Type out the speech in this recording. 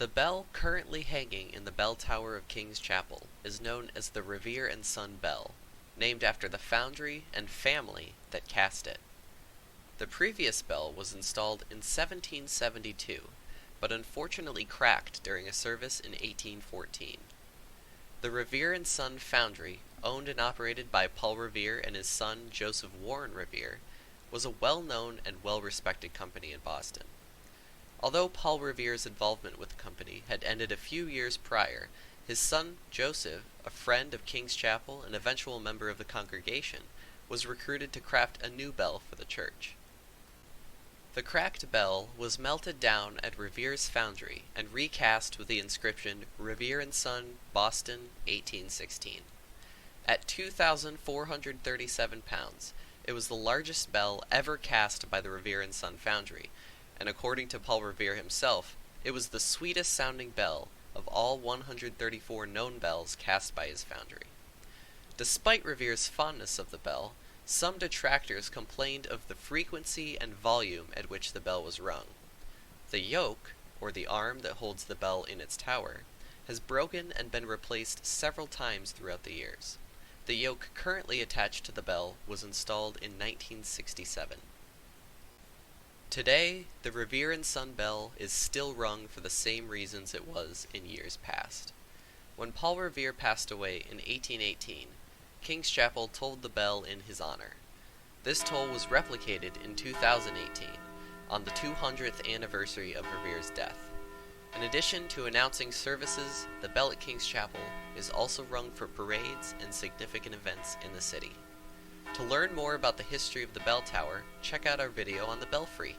The bell currently hanging in the bell tower of King's Chapel is known as the Revere Son bell, named after the foundry and family that cast it. The previous bell was installed in 1772, but unfortunately cracked during a service in 1814. The Revere Son foundry, owned and operated by Paul Revere and his son Joseph Warren Revere, was a well-known and well-respected company in Boston. Although Paul Revere's involvement with the company had ended a few years prior, his son Joseph, a friend of King's Chapel and eventual member of the congregation, was recruited to craft a new bell for the church. The cracked bell was melted down at Revere's foundry and recast with the inscription Revere Son, Boston, 1816. At 2,437 pounds, it was the largest bell ever cast by the Revere Son foundry, and according to Paul Revere himself, it was the sweetest sounding bell of all 134 known bells cast by his foundry. Despite Revere's fondness of the bell, some detractors complained of the frequency and volume at which the bell was rung. The yoke, or the arm that holds the bell in its tower, has broken and been replaced several times throughout the years. The yoke currently attached to the bell was installed in 1967. Today, the Revere Son bell is still rung for the same reasons it was in years past. When Paul Revere passed away in 1818, King's Chapel tolled the bell in his honor. This toll was replicated in 2018, on the 200th anniversary of Revere's death. In addition to announcing services, the bell at King's Chapel is also rung for parades and significant events in the city. To learn more about the history of the bell tower, check out our video on the belfry.